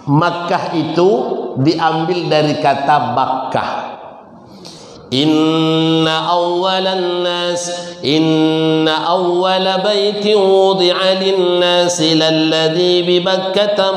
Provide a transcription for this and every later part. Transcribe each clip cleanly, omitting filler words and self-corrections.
Makkah itu diambil dari kata Bakkah. Inna awwala baitin wudi'a lin-nasi lalladzi bi Bakkata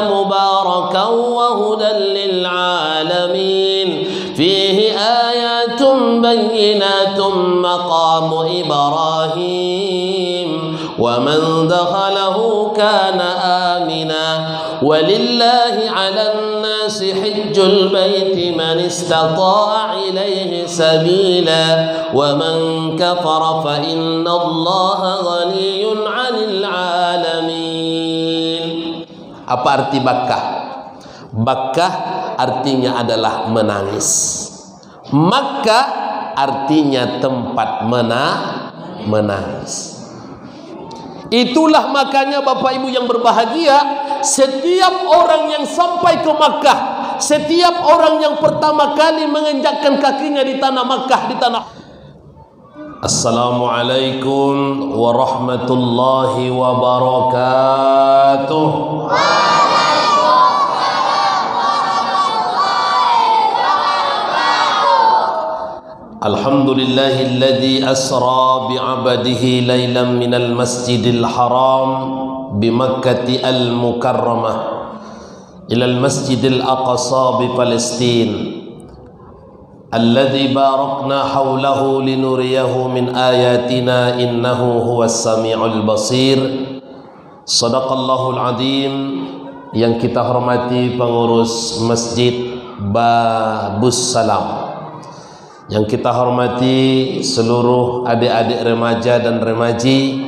mubarakan wa hudan lil-alamin fihi ayatun bayyinatun maqamu Ibrahim wa man dakhalahu kana amina walillahi 'alan nasi hajjul baiti man istata'a ilaihi sabila wa man kafara fa inna Allaha ghaniyyun 'anil 'alamin. Apa arti Bakkah? Bakkah artinya adalah menangis. Makkah artinya tempat menangis. Itulah makanya Bapak Ibu yang berbahagia, setiap orang yang sampai ke Makkah, setiap orang yang pertama kali menginjakkan kakinya di tanah Makkah, di tanah Assalamualaikum warahmatullahi wabarakatuh. Alhamdulillahilladzi asra bi'abadihi laylan minal masjidil haram bimakkati al-mukarramah ilal masjidil aqsa bi Palestin alladzi barakna hawlahu linuriyahu min ayatina innahu huwas sami'ul basir. Sadaqallahul azim. Yang kita hormati pengurus Masjid Babus Salam, yang kita hormati seluruh adik-adik remaja dan remaji,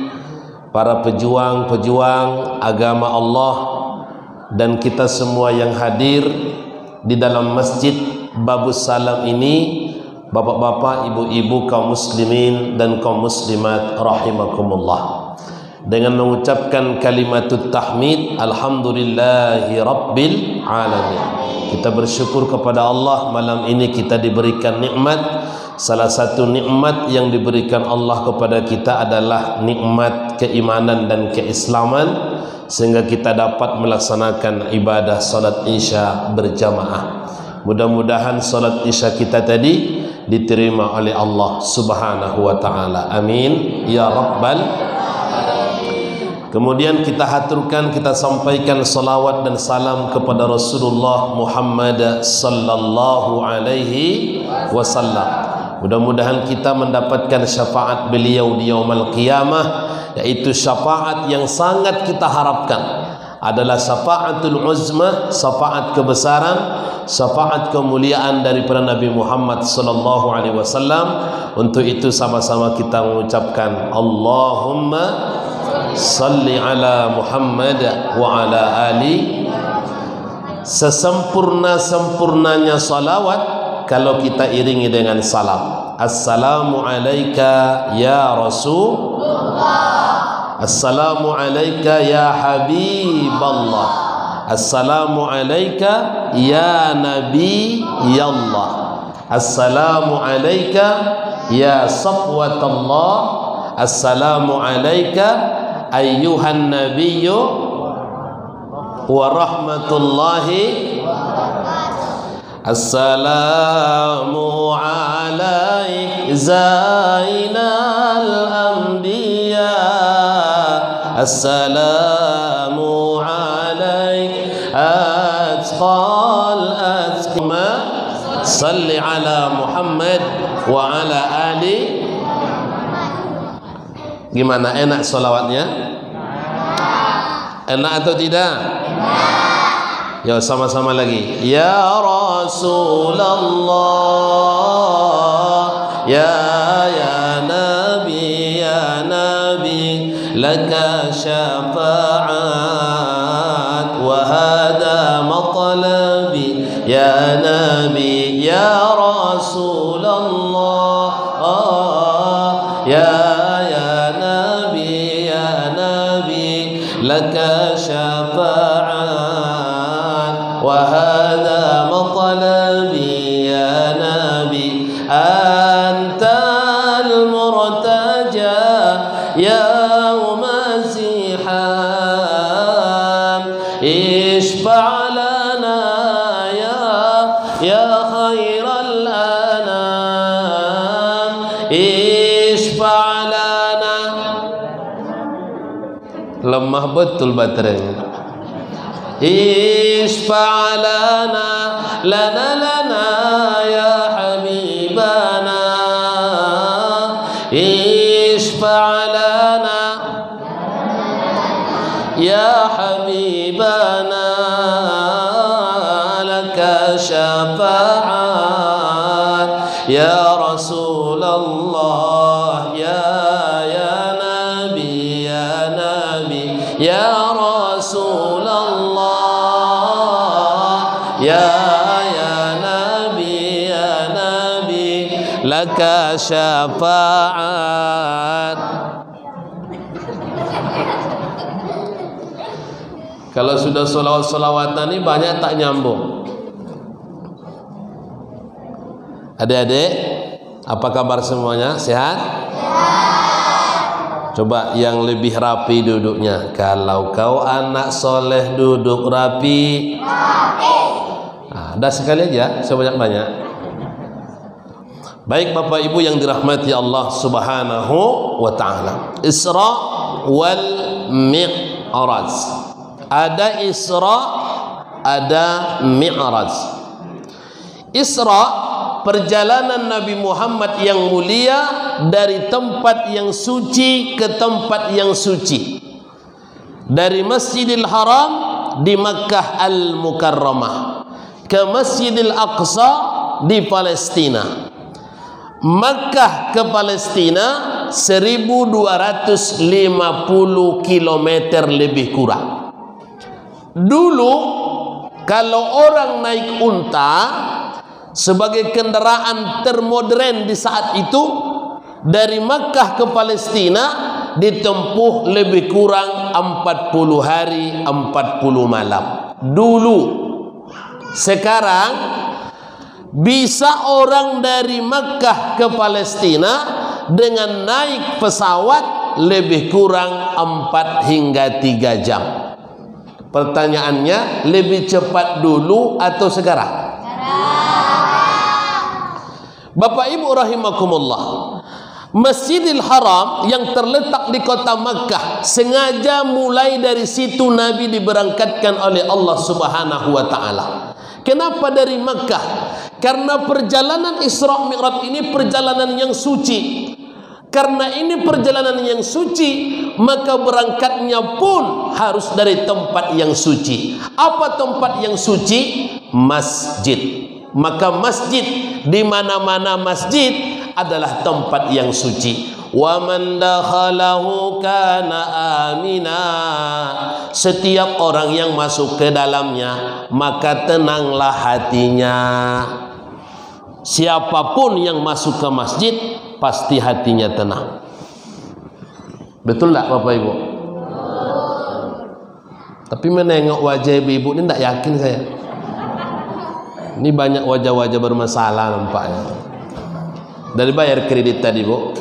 para pejuang-pejuang agama Allah, dan kita semua yang hadir di dalam Masjid Babus Salam ini, bapak-bapak, ibu-ibu, kaum muslimin dan kaum muslimat rahimakumullah. Dengan mengucapkan kalimatut tahmid, alhamdulillahi rabbil alamin. Kita bersyukur kepada Allah, malam ini kita diberikan nikmat. Salah satu nikmat yang diberikan Allah kepada kita adalah nikmat keimanan dan keislaman, sehingga kita dapat melaksanakan ibadah salat isya berjamaah. Mudah-mudahan salat isya kita tadi diterima oleh Allah Subhanahu wa taala. Amin ya rabbal. Kemudian kita haturkan, kita sampaikan salawat dan salam kepada Rasulullah Muhammad sallallahu alaihi wasallam. Mudah-mudahan kita mendapatkan syafaat beliau di yaumul qiyamah, yaitu syafaat yang sangat kita harapkan. Adalah syafaatul uzma, syafaat kebesaran, syafaat kemuliaan daripada Nabi Muhammad sallallahu alaihi wasallam. Untuk itu sama-sama kita mengucapkan Allahumma salli ala Muhammad wa ala ali. Sesempurna-sempurnanya salawat kalau kita iringi dengan salam. Assalamu alayka ya Rasulullah, assalamu alayka ya Habiballah, assalamu alayka ya Nabiyallah, assalamu alayka ya Safwatallah, assalamu alayka ayyuhan nabiyyu wa rahmatullahi. Assalamu alaik zainal anbiya, assalamu alaik atqal atqima. Salli ala Muhammad wa ala ali. Gimana, enak solawatnya? Enak atau tidak? Ya, sama-sama lagi. Ya Rasulullah, ya Nabi, laka syafa'at wa hada matlabi. Ya Nabi, ya Rasulullah, ya Nabi, laka syafa'at wa hadha matlabi. Ya Nabi, antal murtaja ya masiha lemah betul baterainya. Isfa'lana lana lana ya habibana, isfa'lana ya habibana, laka syafa'at ya Rasulullah, ya Nabi, ya Nabi, ya Rasulullah, ya Nabi, ya Nabi, laka syafa'at. Kalau sudah solawat-solawatan ini banyak tak nyambung. Adik-adik, apa kabar semuanya? Sehat? Coba yang lebih rapi duduknya. Kalau kau anak soleh duduk rapi. Nah, dah sekali aja, sebanyak-banyak. Baik Bapak Ibu yang dirahmati Allah Subhanahu wa ta'ala. Isra wal Mi'raj. Ada Isra, ada Mi'raj. Isra, perjalanan Nabi Muhammad yang mulia dari tempat yang suci ke tempat yang suci, dari Masjidil Haram di Makkah Al-Mukarramah ke Masjidil Aqsa di Palestina. Makkah ke Palestina 1250 km lebih kurang. Dulu kalau orang naik unta sebagai kendaraan termodern di saat itu, dari Makkah ke Palestina ditempuh lebih kurang 40 hari 40 malam dulu. Sekarang bisa orang dari Makkah ke Palestina dengan naik pesawat lebih kurang 4 hingga 3 jam. Pertanyaannya, lebih cepat dulu atau sekarang? Bapak Ibu rahimakumullah, Masjidil Haram yang terletak di kota Makkah, sengaja mulai dari situ Nabi diberangkatkan oleh Allah Subhanahu wa ta'ala. Kenapa dari Makkah? Karena perjalanan Isra Mi'raj ini perjalanan yang suci. Karena ini perjalanan yang suci, maka berangkatnya pun harus dari tempat yang suci. Apa tempat yang suci? Masjid. Maka masjid, di mana-mana masjid adalah tempat yang suci. Wa man dakhalahu kana amina. Setiap orang yang masuk ke dalamnya, maka tenanglah hatinya. Siapapun yang masuk ke masjid, pasti hatinya tenang. Betul tak Bapak Ibu? Tapi menengok wajah ibu-ibu ini tidak yakin saya. Ini banyak wajah-wajah bermasalah nampaknya. Dari bayar kredit tadi Bu.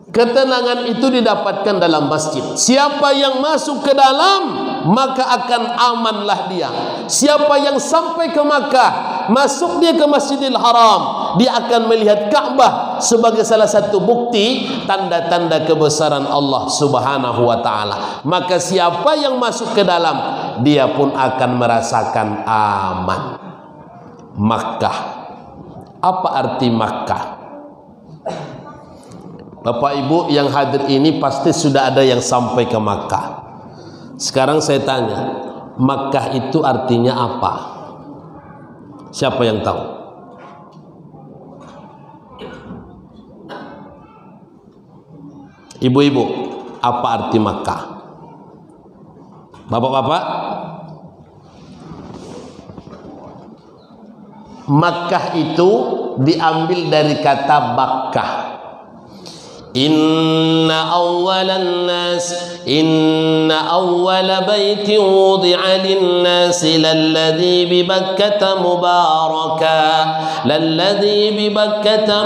Ketenangan itu didapatkan dalam masjid. Siapa yang masuk ke dalam, maka akan amanlah dia. Siapa yang sampai ke Makkah, masuk dia ke Masjidil Haram, dia akan melihat Ka'bah sebagai salah satu bukti tanda-tanda kebesaran Allah Subhanahu wa ta'ala. Maka siapa yang masuk ke dalam, dia pun akan merasakan aman. Makkah. Apa arti Makkah? Bapak Ibu yang hadir ini pasti sudah ada yang sampai ke Makkah. Sekarang saya tanya, Makkah itu artinya apa? Siapa yang tahu? Ibu-ibu, apa arti Makkah? Bapak-bapak? Makkah itu diambil dari kata Bakkah. Inna awwala baitin wudi'a lin-nasi lalladhi bi Bakkata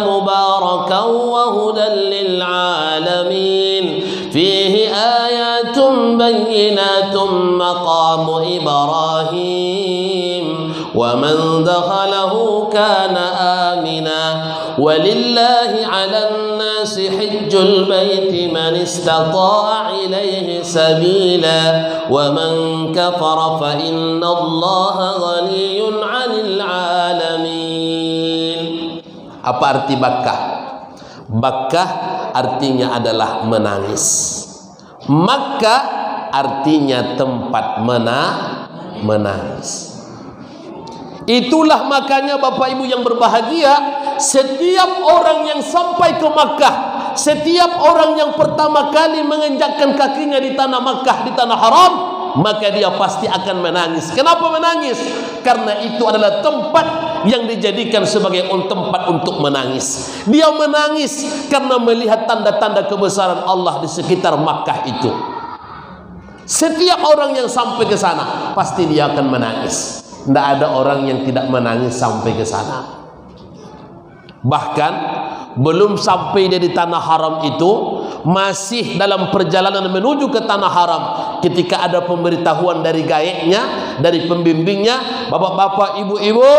mubarakan wa hudan lil-alamin fihi ayatun bayyinatun maqamu Ibrahim wa man dakhalahu kana amina walillahi 'alan nasi hajjul baiti man istata'a ilaihi sabila wa man kafara fa innallaha ghaniyyun 'anil 'alamin. Apa arti Bakkah? Bakkah artinya adalah menangis. Makkah artinya tempat menangis. Itulah makanya Bapak Ibu yang berbahagia, setiap orang yang sampai ke Makkah, setiap orang yang pertama kali menginjakkan kakinya di tanah Makkah, di tanah haram, maka dia pasti akan menangis. Kenapa menangis? Karena itu adalah tempat yang dijadikan sebagai tempat untuk menangis. Dia menangis karena melihat tanda-tanda kebesaran Allah di sekitar Makkah itu. Setiap orang yang sampai ke sana pasti dia akan menangis. Tidak ada orang yang tidak menangis sampai ke sana. Bahkan belum sampai dari tanah haram itu, masih dalam perjalanan menuju ke tanah haram, ketika ada pemberitahuan dari gaeknya, dari pembimbingnya, bapak-bapak, ibu-ibu,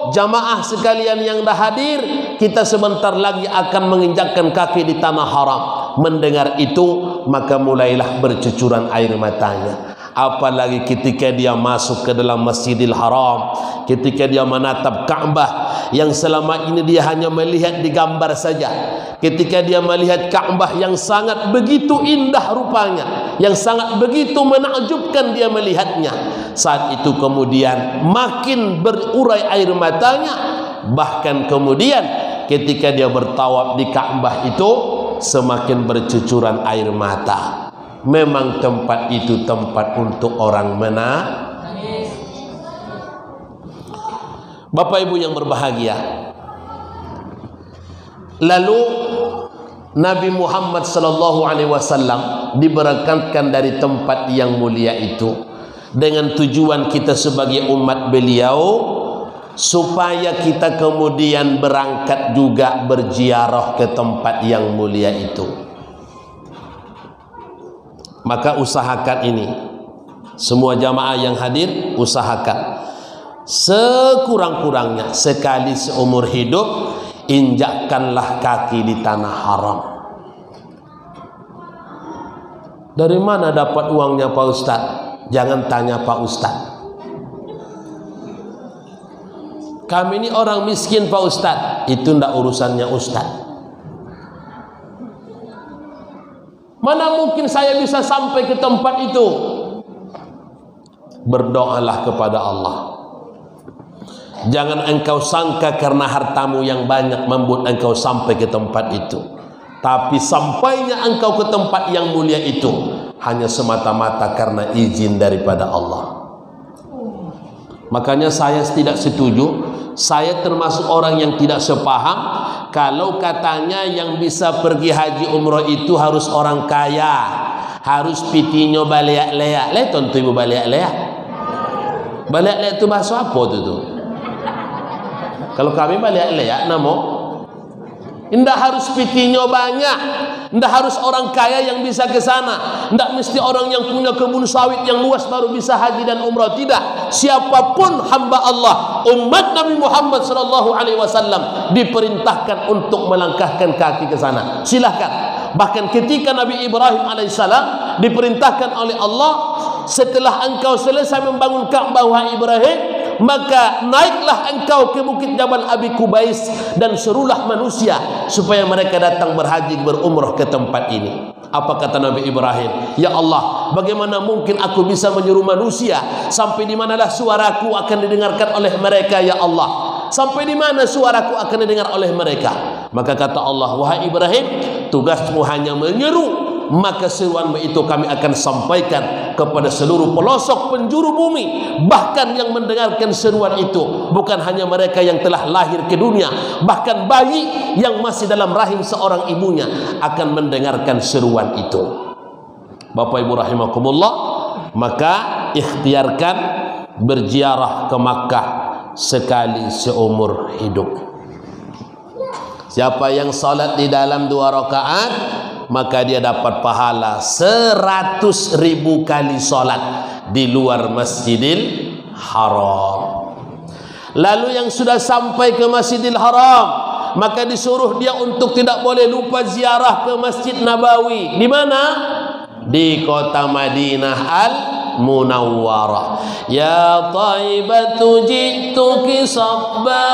jamaah sekalian yang dah hadir, kita sebentar lagi akan menginjakkan kaki di tanah haram. Mendengar itu, maka mulailah bercucuran air matanya. Apalagi ketika dia masuk ke dalam Masjidil Haram, ketika dia menatap Ka'bah yang selama ini dia hanya melihat di gambar saja, ketika dia melihat Ka'bah yang sangat begitu indah rupanya, yang sangat begitu menakjubkan dia melihatnya, saat itu kemudian makin berurai air matanya. Bahkan kemudian ketika dia bertawaf di Ka'bah itu, semakin bercucuran air mata. Memang tempat itu tempat untuk orang menangis. Bapak Ibu yang berbahagia, lalu Nabi Muhammad SAW diberangkatkan dari tempat yang mulia itu dengan tujuan kita sebagai umat beliau, supaya kita kemudian berangkat juga berziarah ke tempat yang mulia itu. Maka usahakan ini, semua jamaah yang hadir, usahakan sekurang-kurangnya sekali seumur hidup injakkanlah kaki di tanah haram. Dari mana dapat uangnya Pak Ustaz? Jangan tanya Pak Ustaz. Kami ini orang miskin Pak Ustaz. Itu ndak urusannya Ustaz. Mana mungkin saya bisa sampai ke tempat itu? Berdoalah kepada Allah. Jangan engkau sangka karena hartamu yang banyak membuat engkau sampai ke tempat itu. Tapi sampainya engkau ke tempat yang mulia itu hanya semata-mata karena izin daripada Allah. Makanya saya tidak setuju, saya termasuk orang yang tidak sepaham kalau katanya yang bisa pergi haji umroh itu harus orang kaya, harus pitinyo baliak-leak. Leton tu ibu baliak-leak. Baliak-leak itu bahasa apa tu? Kalau kami baliak-leak namo, indah harus pitinyo banyak, indah harus orang kaya yang bisa ke sana, indah mesti orang yang punya kebun sawit yang luas baru bisa haji dan umrah. Tidak, siapapun hamba Allah, umat Nabi Muhammad SAW diperintahkan untuk melangkahkan kaki ke sana. Silahkan. Bahkan ketika Nabi Ibrahim alaihissalam diperintahkan oleh Allah, setelah engkau selesai membangun Ka'bah wahai Ibrahim, maka naiklah engkau ke bukit Jabal Abi Kubais dan serulah manusia supaya mereka datang berhaji berumrah ke tempat ini. Apa kata Nabi Ibrahim? Ya Allah, bagaimana mungkin aku bisa menyuruh manusia? Sampai di manalah suaraku akan didengarkan oleh mereka ya Allah? Sampai di mana suaraku akan didengar oleh mereka? Maka kata Allah, wahai Ibrahim, tugasmu hanya menyeru, maka seruanmu itu kami akan sampaikan kepada seluruh pelosok penjuru bumi. Bahkan yang mendengarkan seruan itu bukan hanya mereka yang telah lahir ke dunia, bahkan bayi yang masih dalam rahim seorang ibunya akan mendengarkan seruan itu. Bapak Ibu rahimakumullah, maka ikhtiarkan berziarah ke Makkah sekali seumur hidup. Siapa yang salat di dalam 2 rakaat, maka dia dapat pahala 100.000 kali salat di luar Masjidil Haram. Lalu yang sudah sampai ke Masjidil Haram, maka disuruh dia untuk tidak boleh lupa ziarah ke Masjid Nabawi. Di mana? Di kota Madinah Al-Munawwarah. Ya Taibatu ji'tuki sabba.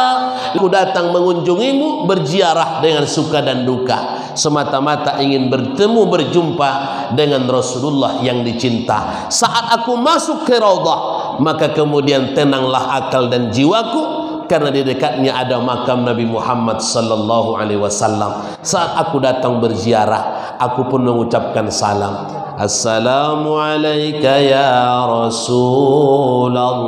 Aku datang mengunjungimu berziarah dengan suka dan duka, semata-mata ingin bertemu berjumpa dengan Rasulullah yang dicinta. Saat aku masuk ke Raudhah, maka kemudian tenanglah akal dan jiwaku, karena di dekatnya ada makam Nabi Muhammad sallallahu alaihi wasallam. Saat aku datang berziarah, aku pun mengucapkan salam. Assalamu alayka ya Rasulullah.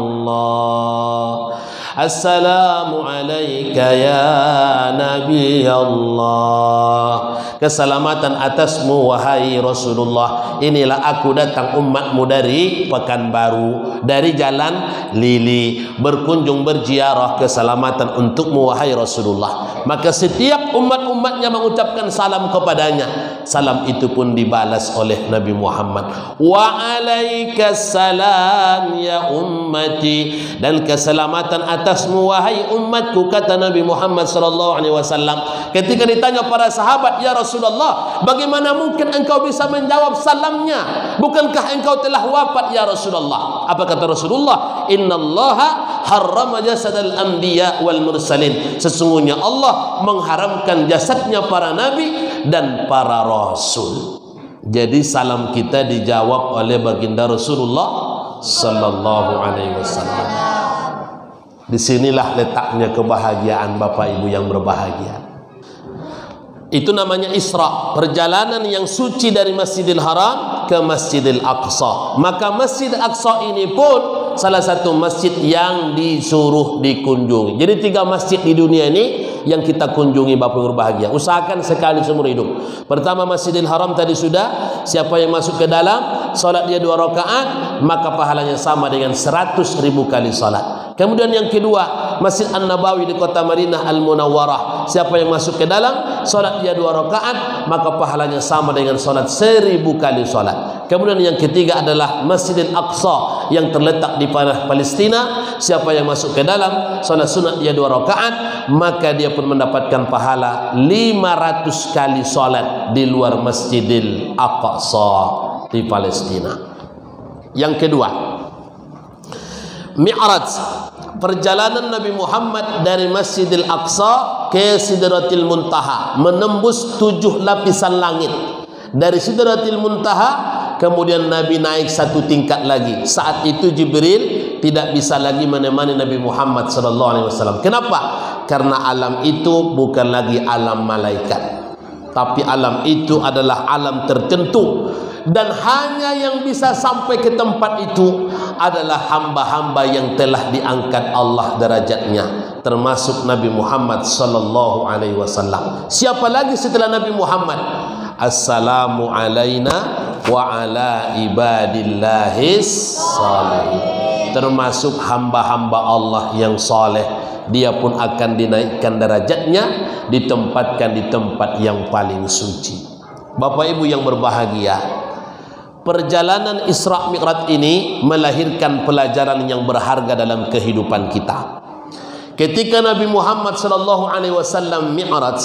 Assalamu alayka ya Nabi Allah. Keselamatan atasmu wahai Rasulullah. Inilah aku datang umatmu dari Pekanbaru, dari Jalan Lili, berkunjung berziarah. Keselamatan untukmu wahai Rasulullah. Maka setiap umat-umatnya mengucapkan salam kepadanya. Salam itu pun dibalas oleh Nabi Muhammad. Wa alaikas salam ya ummati. Dan keselamatan atasmu wahai umatku, kata Nabi Muhammad sallallahu alaihi wasallam. Ketika ditanya para sahabat, ya Rasulullah, bagaimana mungkin engkau bisa menjawab salamnya? Bukankah engkau telah wafat ya Rasulullah? Apa kata Rasulullah? Innallaha harrama jasadal anbiya wal mursalin. Sesungguhnya Allah mengharamkan jasadnya para nabi dan para rasul. Jadi salam kita dijawab oleh baginda Rasulullah sallallahu alaihi wasallam. Disinilah letaknya kebahagiaan Bapak Ibu yang berbahagia. Itu namanya Isra, perjalanan yang suci dari Masjidil Haram ke Masjidil Aqsa. Maka Masjidil Aqsa ini pun salah satu masjid yang disuruh dikunjungi. Jadi 3 masjid di dunia ini yang kita kunjungi Bapak Ibu berbahagia. Usahakan sekali seumur hidup. Pertama Masjidil Haram tadi sudah, siapa yang masuk ke dalam, salat dia 2 rakaat, maka pahalanya sama dengan 100.000 kali salat. Kemudian yang kedua, Masjid An-Nabawi di kota Madinah Al-Munawwarah. Siapa yang masuk ke dalam, salat dia 2 rakaat, maka pahalanya sama dengan salat 1000 kali salat. Kemudian yang ketiga adalah Masjidil Aqsa yang terletak di tanah Palestina. Siapa yang masuk ke dalam, salat sunat dia 2 rakaat, maka dia pun mendapatkan pahala 500 kali salat di luar Masjidil Aqsa di Palestina. Yang kedua, Mi'raj, perjalanan Nabi Muhammad dari Masjidil Aqsa ke Sidratil Muntaha, menembus 7 lapisan langit. Dari Sidratil Muntaha kemudian Nabi naik 1 tingkat lagi. Saat itu Jibril tidak bisa lagi menemani Nabi Muhammad sallallahu alaihi wasallam. Kenapa? Karena alam itu bukan lagi alam malaikat, tapi alam itu adalah alam tertentu, dan hanya yang bisa sampai ke tempat itu adalah hamba-hamba yang telah diangkat Allah derajatnya, termasuk Nabi Muhammad sallallahu alaihi wasallam. Siapa lagi setelah Nabi Muhammad? Assalamu alaina wa ala ibadillahis salihin. Termasuk hamba-hamba Allah yang saleh, dia pun akan dinaikkan derajatnya, ditempatkan di tempat yang paling suci. Bapak Ibu yang berbahagia, perjalanan Isra Mi'raj ini melahirkan pelajaran yang berharga dalam kehidupan kita. Ketika Nabi Muhammad sallallahu alaihi wasallam Mi'raj,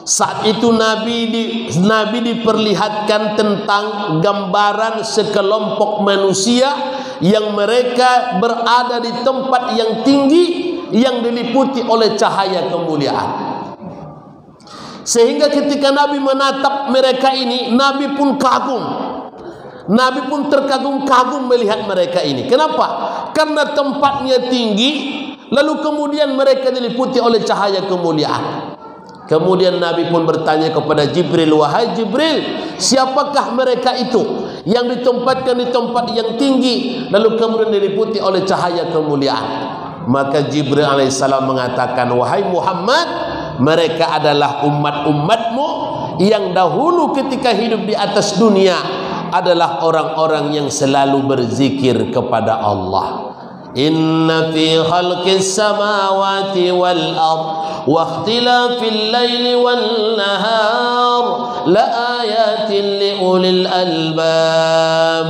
saat itu Nabi diperlihatkan tentang gambaran sekelompok manusia yang mereka berada di tempat yang tinggi yang diliputi oleh cahaya kemuliaan. Sehingga ketika Nabi menatap mereka ini, Nabi pun kagum. Nabi pun terkagum-kagum melihat mereka ini. Kenapa? Karena tempatnya tinggi, lalu kemudian mereka diliputi oleh cahaya kemuliaan. Kemudian Nabi pun bertanya kepada Jibril, wahai Jibril, siapakah mereka itu yang ditempatkan di tempat yang tinggi lalu kemudian diliputi oleh cahaya kemuliaan? Maka Jibril alaihissalam mengatakan, wahai Muhammad, mereka adalah umat-umatmu yang dahulu ketika hidup di atas dunia adalah orang-orang yang selalu berzikir kepada Allah. Inna fi khalqis samawati wal ard wa ikhtilafil laili wan nahar la ayatin li ulil albab.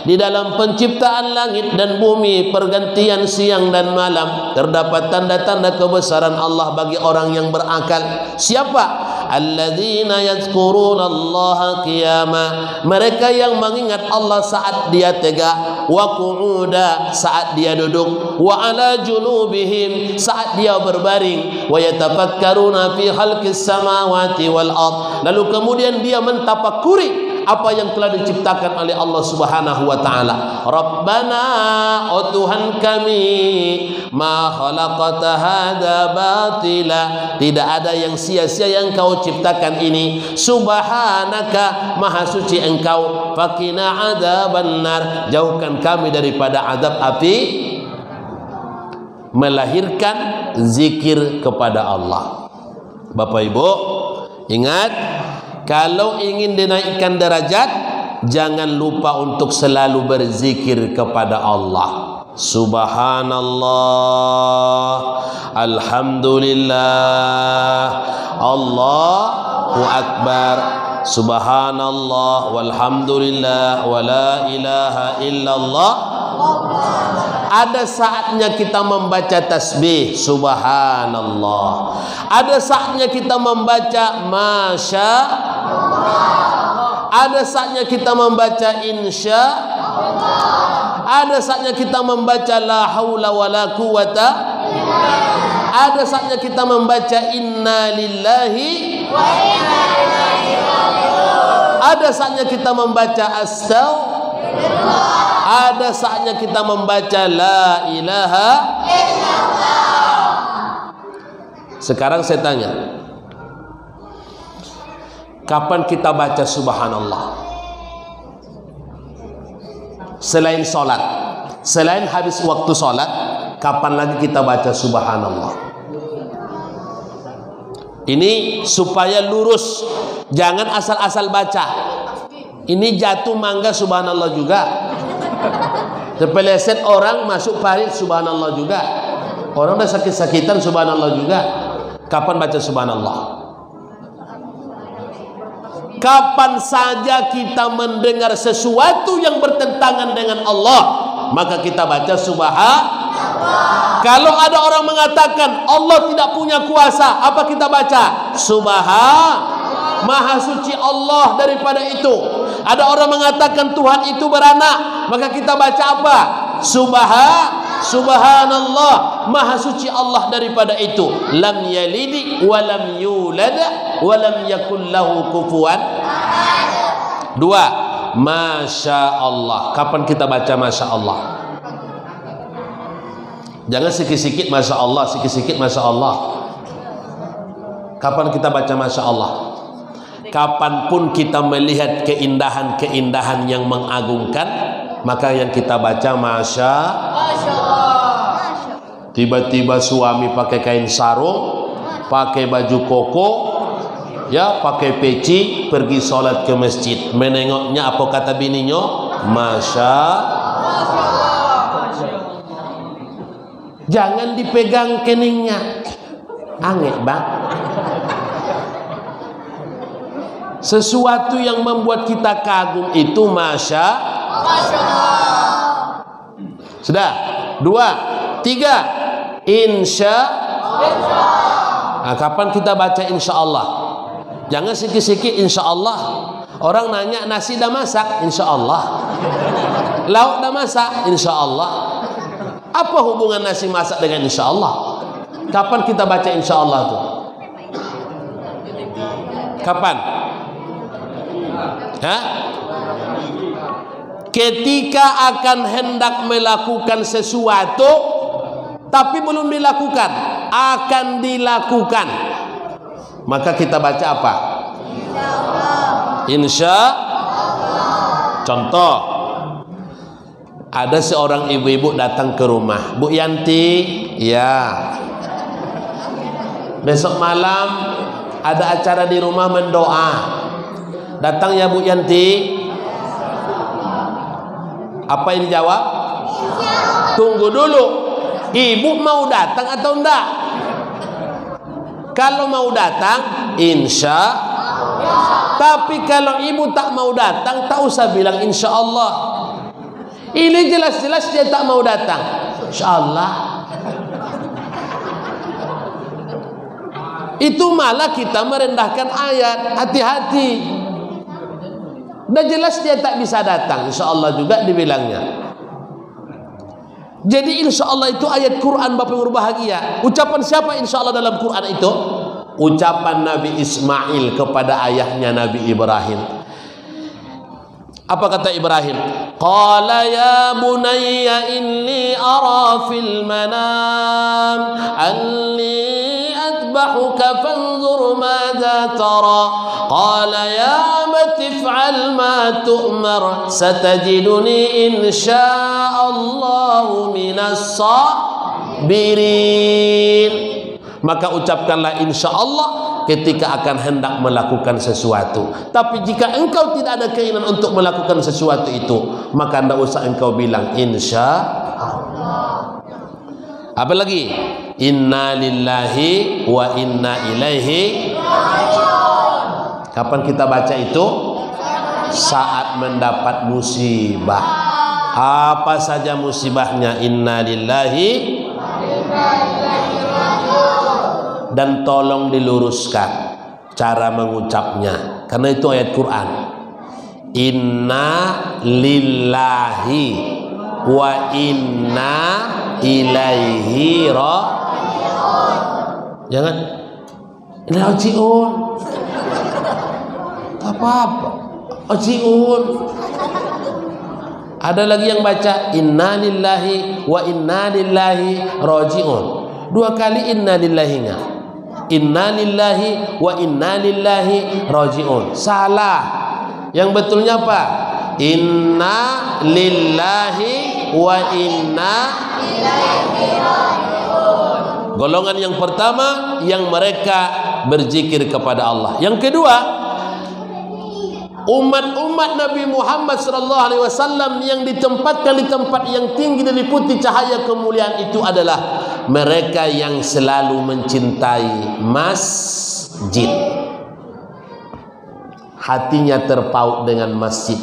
Di dalam penciptaan langit dan bumi, pergantian siang dan malam, terdapat tanda-tanda kebesaran Allah bagi orang yang berakal. Siapa? Alladzina yadhkuruna Allaha qiyama, mereka yang mengingat Allah saat dia tegak, wa qu'uda, saat dia duduk, wa ala junubihim, saat dia berbaring, wa yatafakkaruna fi khalqis samawati wal ard, lalu kemudian dia mentafakuri apa yang telah diciptakan oleh Allah Subhanahu wa taala. Rabbana, oh Tuhan kami, ma khalaqta hadza batila, tidak ada yang sia-sia yang Kau ciptakan ini. Subhanaka, maha suci Engkau. Faqina adzabannar, jauhkan kami daripada azab api. Melahirkan zikir kepada Allah. Bapak Ibu, ingat, kalau ingin dinaikkan derajat, jangan lupa untuk selalu berzikir kepada Allah. Subhanallah, alhamdulillah, Allahu akbar, subhanallah, walhamdulillah, wa la ilaha illallah. Ada saatnya kita membaca tasbih subhanallah, ada saatnya kita membaca masya, ada saatnya kita membaca insya, ada saatnya kita membaca la haula wala quwata, ada saatnya kita membaca inna lillahi wa inna ilaihi raji'un, ada saatnya kita membaca astaghfirullah, ada saatnya kita membaca la ilaha illallah. Sekarang saya tanya, kapan kita baca subhanallah? Selain sholat, selain habis waktu sholat, kapan lagi kita baca subhanallah? Ini supaya lurus, jangan asal-asal baca. Ini jatuh mangga subhanallah juga, terpeleset orang masuk parit subhanallah juga, orang udah sakit-sakitan subhanallah juga. Kapan baca subhanallah? Kapan saja kita mendengar sesuatu yang bertentangan dengan Allah, maka kita baca subhanallah. Kalau ada orang mengatakan Allah tidak punya kuasa, apa kita baca? Subhanallah, maha suci Allah daripada itu. Ada orang mengatakan Tuhan itu beranak, maka kita baca apa? Subhanallah, maha suci Allah daripada itu. Lam yalidi wa lam yulad wa lam yakul lahu kufuwan. Dua, masya Allah. Kapan kita baca masya Allah? Jangan sikit-sikit masya Allah, sikit-sikit masya Allah. Kapan kita baca masya Allah? Kapanpun kita melihat keindahan-keindahan yang mengagumkan, maka yang kita baca masya Allah. Tiba-tiba suami pakai kain sarung, pakai baju koko, ya, pakai peci, pergi sholat ke masjid. Menengoknya apa kata bininya? Masya Allah. Jangan dipegang keningnya, aneh bang. Sesuatu yang membuat kita kagum itu masya Allah. Sudah. Dua, tiga, insya Allah. Nah, kapan kita baca insya Allah? Jangan sikit-sikit insya Allah. Orang nanya nasi dah masak, insya Allah. Lauk dah masak, insya Allah. Apa hubungan nasi masak dengan insya Allah? Kapan kita baca insya Allah tuh? Kapan? Hah? Ketika akan hendak melakukan sesuatu tapi belum dilakukan, akan dilakukan, maka kita baca apa? Insya Allah. Contoh, ada seorang ibu-ibu datang ke rumah, Bu Yanti, ya, besok malam ada acara di rumah mendoa. Datang ya Bu Yanti. Apa yang dijawab? Tunggu dulu, ibu mau datang atau enggak? Kalau mau datang, insya Allah. Tapi kalau ibu tak mau datang, tak usah bilang insya Allah. Ini jelas-jelas dia tak mau datang. Insya Allah. Itu malah kita merendahkan ayat. Hati-hati. Udah jelas dia tak bisa datang, insya Allah juga dibilangnya. Jadi insya Allah itu ayat Quran Bapak Ibu berbahagia. Ucapan siapa insya Allah dalam Quran itu? Ucapan Nabi Ismail kepada ayahnya Nabi Ibrahim. Apa kata Ibrahim? Qala ya bunayya inni ara fil manam anni atbahuka fanzur madza tara. Qala ya abati if'al ma tu'mar satajiduni insyaallah minas sabirin. Maka ucapkanlah insya Allah ketika akan hendak melakukan sesuatu. Tapi jika engkau tidak ada keinginan untuk melakukan sesuatu itu, maka tidak usah engkau bilang insya Allah. Apa lagi? Inna lillahi wa inna ilaihi raji'un. Kapan kita baca itu? Saat mendapat musibah. Apa saja musibahnya? Inna lillahi wa inna ilaihi raji'un. Dan tolong diluruskan cara mengucapnya, karena itu ayat Quran. Inna lillahi wa inna ilaihi raji'un. Jangan raji'un. Apa-apa. Raji'un. Ada lagi yang baca inna lillahi wa inna lillahi raji'un. Dua kali inna lillahi-nya. Inna lillahi wa inna lillahi raji'un. Salah. Yang betulnya apa? Inna lillahi wa inna ilaihi raji'un. Golongan yang pertama yang mereka berzikir kepada Allah. Yang kedua, umat-umat Nabi Muhammad SAW yang ditempatkan di tempat yang tinggi diliputi cahaya kemuliaan itu adalah mereka yang selalu mencintai masjid. Hatinya terpaut dengan masjid.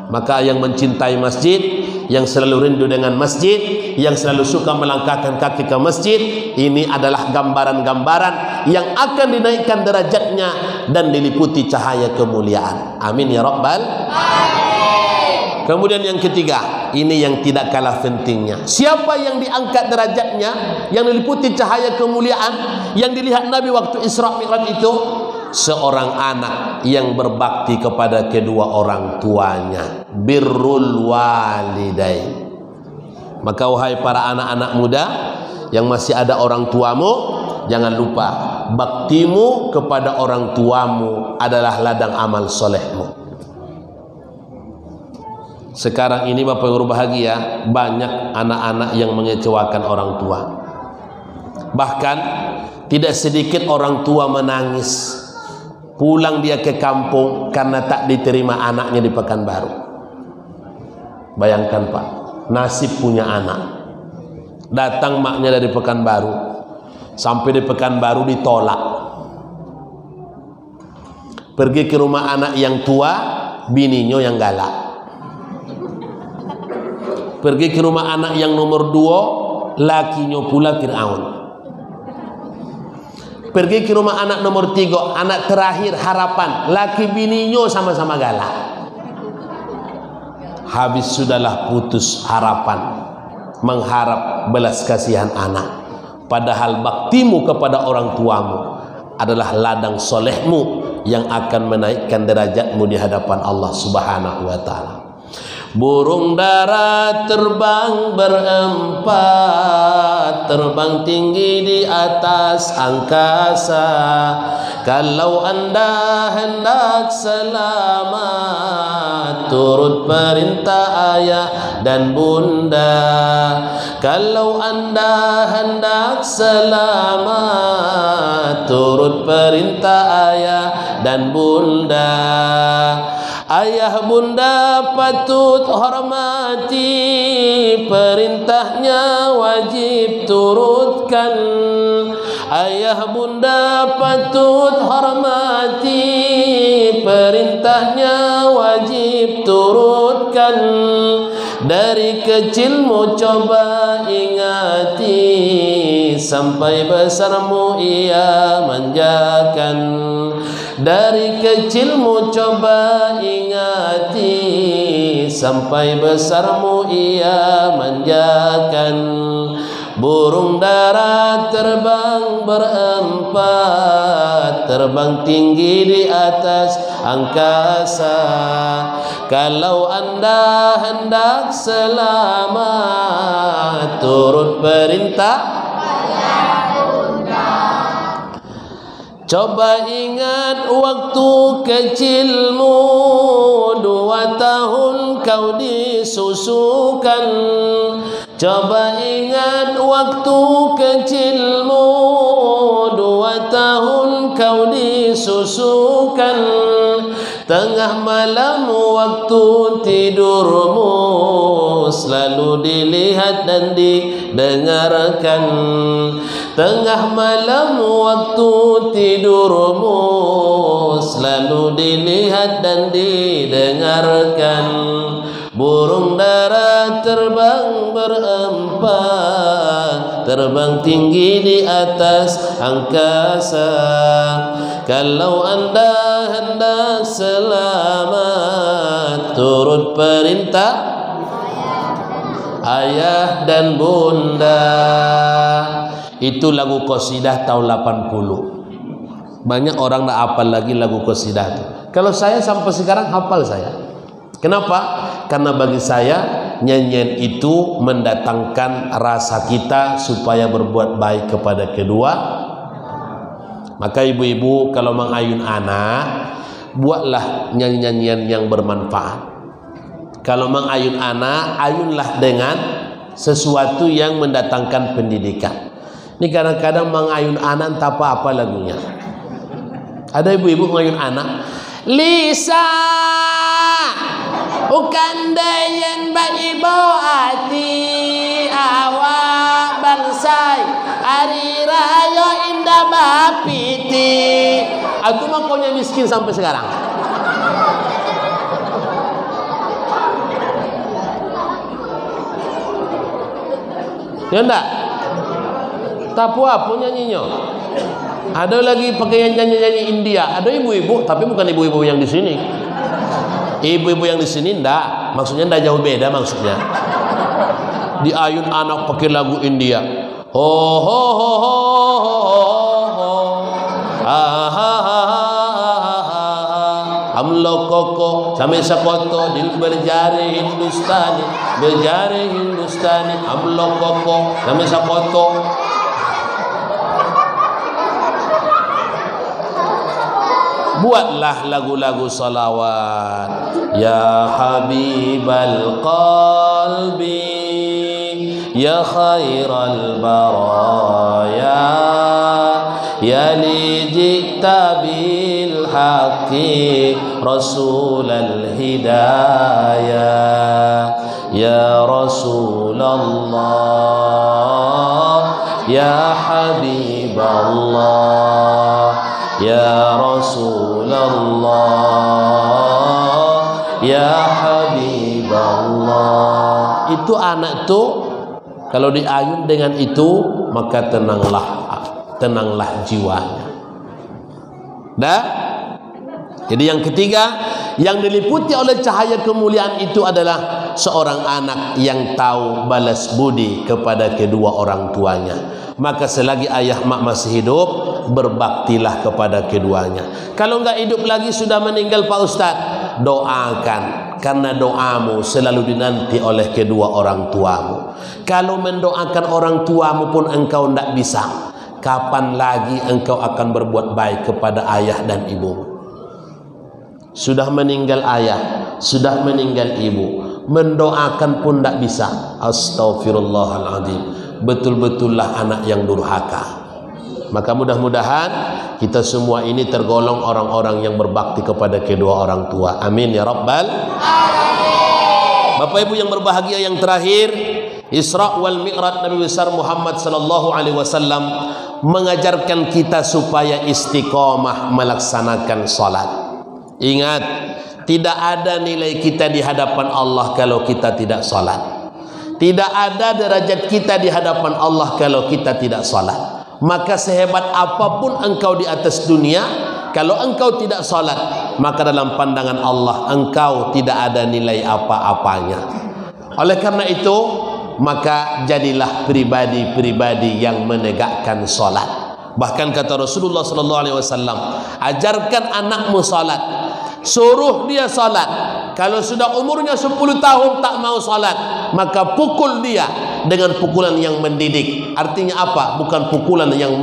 Maka yang mencintai masjid, yang selalu rindu dengan masjid, yang selalu suka melangkahkan kaki ke masjid, ini adalah gambaran-gambaran yang akan dinaikkan derajatnya dan diliputi cahaya kemuliaan. Amin ya Rabbal Alamin. Kemudian yang ketiga, ini yang tidak kalah pentingnya. Siapa yang diangkat derajatnya, yang diliputi cahaya kemuliaan, yang dilihat Nabi waktu Isra Mi'raj itu? Seorang anak yang berbakti kepada kedua orang tuanya. Birrul walidain. Maka wahai para anak-anak muda yang masih ada orang tuamu, jangan lupa baktimu kepada orang tuamu adalah ladang amal solehmu. Sekarang ini Bapak Ibu berbahagia, banyak anak-anak yang mengecewakan orang tua. Bahkan tidak sedikit orang tua menangis pulang dia ke kampung karena tak diterima anaknya di Pekanbaru. Bayangkan Pak, nasib punya anak. Datang maknya dari Pekanbaru, sampai di Pekanbaru ditolak. Pergi ke rumah anak yang tua, bininya yang galak. Pergi ke rumah anak yang nomor 2, lakinya pula Fir'aun. Pergi ke rumah anak nomor 3, anak terakhir harapan, laki bininya sama-sama galak. Habis sudahlah putus harapan, mengharap belas kasihan anak. Padahal baktimu kepada orang tuamu adalah ladang solehmu yang akan menaikkan derajatmu di hadapan Allah Subhanahu wa ta'ala. Burung dara terbang berempat, terbang tinggi di atas angkasa. Kalau anda hendak selamat, turut perintah ayah dan bunda. Kalau anda hendak selamat, turut perintah ayah dan bunda. Ayah bunda patut hormati, perintahnya wajib turutkan. Ayah bunda patut hormati, perintahnya wajib turutkan. Dari kecilmu coba ingati, sampai besarmu ia manjakan. Dari kecilmu coba ingati, sampai besarmu ia manjakan. Burung dara terbang berempat, terbang tinggi di atas angkasa. Kalau anda hendak selamat, turut perintah. Coba ingat waktu kecilmu, 2 tahun kau disusukan. Coba ingat waktu kecilmu, 2 tahun kau disusukan. Tengah malam waktu tidurmu, selalu dilihat dan didengarkan. Tengah malam waktu tidurmu, selalu dilihat dan didengarkan. Burung dara terbang berempat, terbang tinggi di atas angkasa. Kalau anda hendak selamat, turut perintah ayah dan bunda. Itu lagu qasidah tahun 80. Banyak orang tak hafal lagi lagu qasidah itu. Kalau saya sampai sekarang hafal saya. Kenapa? Karena bagi saya nyanyian itu mendatangkan rasa kita supaya berbuat baik kepada kedua. Maka ibu-ibu kalau mengayun anak, buatlah nyanyian yang bermanfaat. Kalau mengayun anak, ayunlah dengan sesuatu yang mendatangkan pendidikan. Ini kadang-kadang mengayun anak tak apa-apa lagunya. Ada ibu-ibu mengayun anak, Lisa bukan dayan ibu hati, awak bangsai hari raya indah bapiti. Aku makanya miskin sampai sekarang. Ya enggak? Tapu apa nyanyinya? Ada lagi pakai nyanyi-nyanyi India. Ada ibu-ibu, tapi bukan ibu-ibu yang di sini. Ibu-ibu yang di sini enggak, maksudnya enggak jauh beda maksudnya. Di ayun anak pakai lagu India. Ho ho ho ho ho. Ah ha ha ha. Hum log koko sampai sakoto dil berjari Hindustani, berjari Hindustani. Hum log koko sampai sakoto. Buatlah lagu-lagu salawat. Ya Habibal Qalbi, Ya Khairal Baraya, Ya li jikta bil haqqi Rasulal Hidayah. Ya Rasulullah, Ya Habiballah, Ya Rasulullah, Ya Habiballah. Itu anak tuh kalau diayun dengan itu maka tenanglah jiwanya. Dah. Jadi yang ketiga yang diliputi oleh cahaya kemuliaan itu adalah seorang anak yang tahu balas budi kepada kedua orang tuanya. Maka selagi ayah mak masih hidup, berbaktilah kepada keduanya. Kalau enggak hidup lagi, sudah meninggal Pak Ustadz, doakan, karena doamu selalu dinanti oleh kedua orang tuamu. Kalau mendoakan orang tuamu pun engkau tidak bisa, kapan lagi engkau akan berbuat baik kepada ayah dan ibumu? Sudah meninggal ayah, sudah meninggal ibu, mendoakan pun tidak bisa. Astaghfirullahaladzim, betul-betullah anak yang durhaka. Maka mudah-mudahan kita semua ini tergolong orang-orang yang berbakti kepada kedua orang tua. Amin ya rabbal alamin. Bapak Ibu yang berbahagia, yang terakhir, Isra wal Mi'raj Nabi besar Muhammad sallallahu alaihi wasallam mengajarkan kita supaya istiqomah melaksanakan salat. Ingat, tidak ada nilai kita di hadapan Allah kalau kita tidak salat. Tidak ada derajat kita di hadapan Allah kalau kita tidak salat. Maka sehebat apapun engkau di atas dunia, kalau engkau tidak salat, maka dalam pandangan Allah engkau tidak ada nilai apa-apanya. Oleh karena itu, maka jadilah pribadi-pribadi yang menegakkan salat. Bahkan kata Rasulullah sallallahu alaihi wasallam, ajarkan anakmu salat, suruh dia salat. Kalau sudah umurnya 10 tahun tak mau salat, maka pukul dia dengan pukulan yang mendidik. Artinya apa? Bukan pukulan yang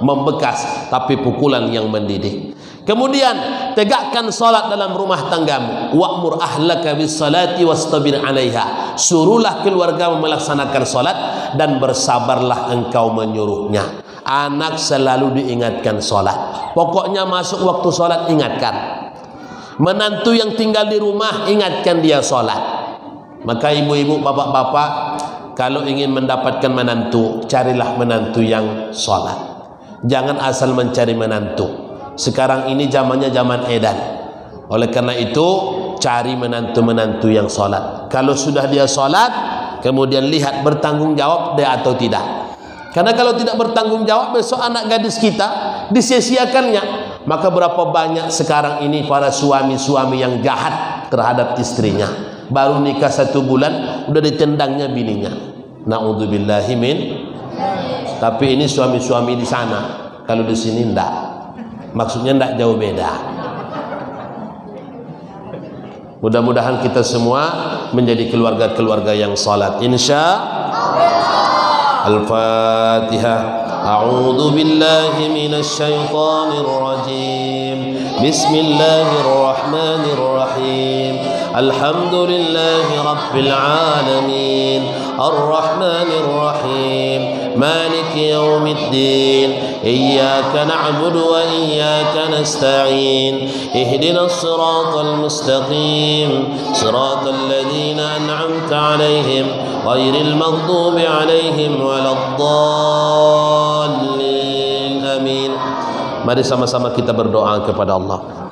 membekas, tapi pukulan yang mendidik. Kemudian tegakkan salat dalam rumah tanggamu. Wa'mur ahlaka bis salati wastabir 'alaiha. Suruhlah keluargamu melaksanakan salat dan bersabarlah engkau menyuruhnya. Anak selalu diingatkan salat. Pokoknya masuk waktu salat ingatkan. Menantu yang tinggal di rumah ingatkan dia salat. Maka ibu-ibu, bapak-bapak, kalau ingin mendapatkan menantu, carilah menantu yang salat. Jangan asal mencari menantu. Sekarang ini zamannya zaman edan. Oleh karena itu, cari menantu-menantu yang salat. Kalau sudah dia salat, kemudian lihat bertanggung jawab dia atau tidak. Karena kalau tidak bertanggung jawab, besok anak gadis kita disia-siakannya. Maka berapa banyak sekarang ini para suami-suami yang jahat terhadap istrinya. Baru nikah 1 bulan udah ditendangnya bininya. Na'udzubillahi min. Tapi ini suami-suami di sana. Kalau di sini enggak. Maksudnya enggak jauh beda. Mudah-mudahan kita semua menjadi keluarga-keluarga yang salat, insyaallah. Al-Fatihah. A'udzu billahi minasy syaithanir rajim. Bismillahirrahmanirrahim. Alhamdulillahi rabbil alamin. Ar-Rahmanir Rahim. Maliki yaumiddin. Iyyaka na'budu wa iyyaka nasta'in. Ihdinas siratal mustaqim. Siratal ladzina an'amta 'alaihim ghairil maghdubi 'alaihim waladdallin. Amin. Mari sama-sama kita berdoa kepada Allah.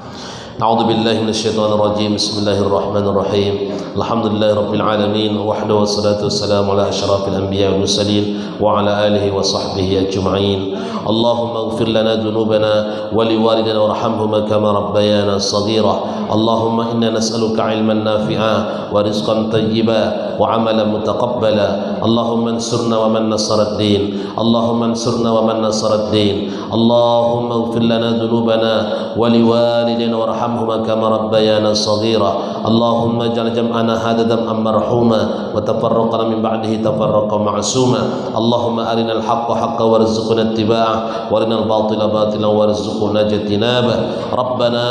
A'udzu billahi minasyaitonir rajim. Bismillahirrahmanirrahim. Alhamdulillahi rabbil alamin wahdahu wassalatu wassalamu ala asyrafil anbiya'i wal mursalin wa ala alihi wa sahbihi ajma'in. Allahumma ighfir lana dhunubana wa liwalidina warhamhuma kama rabbayana shaghira. Allahumma inna nas'aluka 'ilman nafi'a wa rizqan tayyiba wa 'amalan mutaqabbala. Allahumma ansurna wa man nasara ad-din. Allahumma ansurna wa man nasara ad-din. Allahumma ighfir lana dhunubana wa liwalidina warhamhuma كما ربيانا صغيرا. اللهم اجعل جمعنا هذا جمعا مرحوما وتفرقنا من بعده تفرقا معصوما. اللهم أرنا الحق حقا وارزقنا اتباعه وارنا الباطل باطلا وارزقنا اجتنابه. ربنا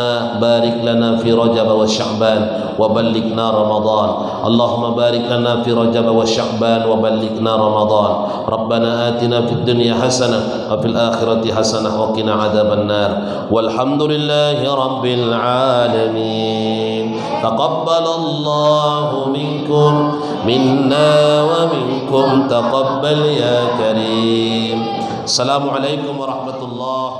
بارك لنا في رجب وشعبان وبلغنا رمضان. اللهم بارك لنا في رجب وشعبان وبلغنا رمضان. ربنا آتنا في الدنيا حسنة وفي الآخرة حسنة وقنا عذاب النار. والحمد لله رب العالمين. تقبل الله منكم منا ومنكم تقبل يا كريم. السلام عليكم ورحمة الله.